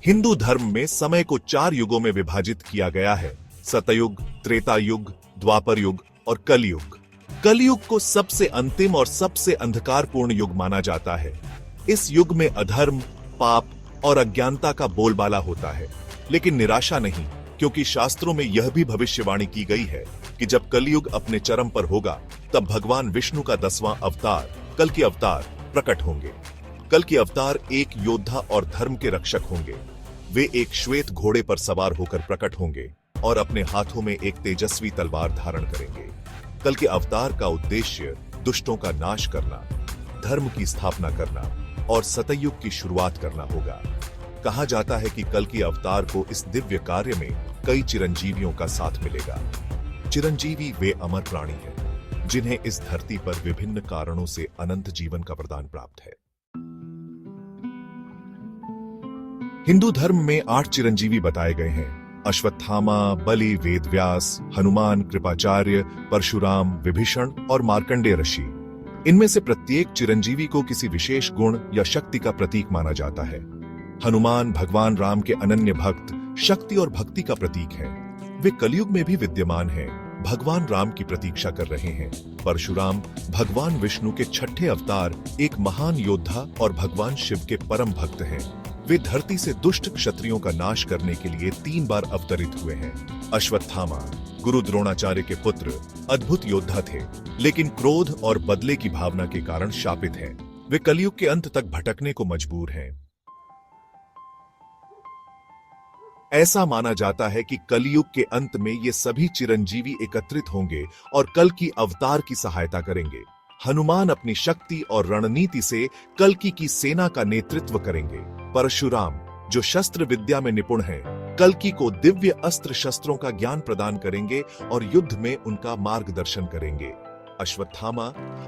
हिंदू धर्म में समय को 4 युगों में विभाजित किया गया है: सतयुग, त्रेता युग, द्वापर युग और कलयुग। कलयुग को सबसे अंतिम और सबसे अंधकारपूर्ण युग माना जाता है। इस युग में अधर्म, पाप और अज्ञानता का बोलबाला होता है। लेकिन निराशा नहीं, क्योंकि शास्त्रों में यह भी भविष्यवाणी की गई है कि जब कलयुग अपने चरम पर होगा, तब भगवान विष्णु का 10वां अवतार, कल की अवतार, प्रकट होंगे। कल की अवतार एक योद्धा और धर्म के रक्षक होंगे। वे एक श्वेत घोड़े पर सवार होकर प्रकट होंगे और अपने हाथों में एक तेजस्वी तलवार धारण करेंगे। कल के अवतार का उद्देश्य दुष्टों का नाश करना, धर्म की स्थापना करना और सतयुग की शुरुआत करना होगा। कहा जाता है कि कल की अवतार को इस दिव्य कार्य में कई चिरंजीवियों का साथ मिलेगा। चिरंजीवी वे अमर प्राणी हैं जिन्हें इस धरती पर विभिन्न कारणों से अनंत जीवन का वरदान प्राप्त है। हिंदू धर्म में 8 चिरंजीवी बताए गए हैं: अश्वत्थामा, बलि, वेदव्यास, हनुमान, कृपाचार्य, परशुराम, विभीषण और मार्कंडेय ऋषि। इनमें से प्रत्येक चिरंजीवी को किसी विशेष गुण या शक्ति का प्रतीक माना जाता है। हनुमान भगवान राम के अनन्य भक्त, शक्ति और भक्ति का प्रतीक हैं। वे कलयुग में भी विद्यमान हैं, भगवान राम की प्रतीक्षा कर रहे हैं। परशुराम भगवान विष्णु के 6ठे अवतार, एक महान योद्धा और भगवान शिव के परम भक्त हैं। वे धरती से दुष्ट क्षत्रियों का नाश करने के लिए 3 बार अवतरित हुए हैं। अश्वत्थामा गुरु द्रोणाचार्य के पुत्र, अद्भुत योद्धा थे, लेकिन क्रोध और बदले की भावना के कारण शापित हैं। वे कलयुग के अंत तक भटकने को मजबूर हैं। ऐसा माना जाता है कि कलयुग के अंत में ये सभी चिरंजीवी एकत्रित होंगे और कल की अवतार की सहायता करेंगे। हनुमान अपनी शक्ति और रणनीति से कल्कि की सेना का नेतृत्व करेंगे। परशुराम जो शस्त्र विद्या में निपुण हैं, कल्कि को दिव्य अस्त्र शस्त्रों का ज्ञान प्रदान करेंगे और युद्ध में उनका मार्गदर्शन करेंगे। अश्वत्थामा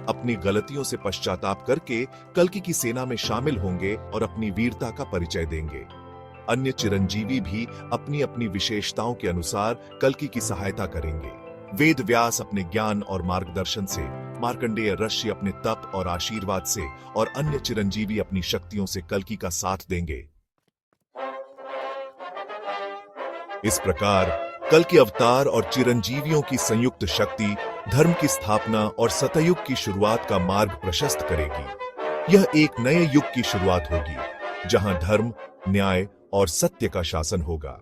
अपनी गलतियों से पश्चाताप करके कल्कि की सेना में शामिल होंगे और अपनी वीरता का परिचय देंगे। अन्य चिरंजीवी भी अपनी अपनी विशेषताओं के अनुसार कल्कि की सहायता करेंगे। वेद व्यास अपने ज्ञान और मार्गदर्शन से, मार्कंडेय ऋषि अपने तप और आशीर्वाद से और अन्य चिरंजीवी अपनी शक्तियों से कल्कि का साथ देंगे। इस प्रकार कल के अवतार और चिरंजीवियों की संयुक्त शक्ति धर्म की स्थापना और सतयुग की शुरुआत का मार्ग प्रशस्त करेगी। यह एक नए युग की शुरुआत होगी, जहां धर्म, न्याय और सत्य का शासन होगा।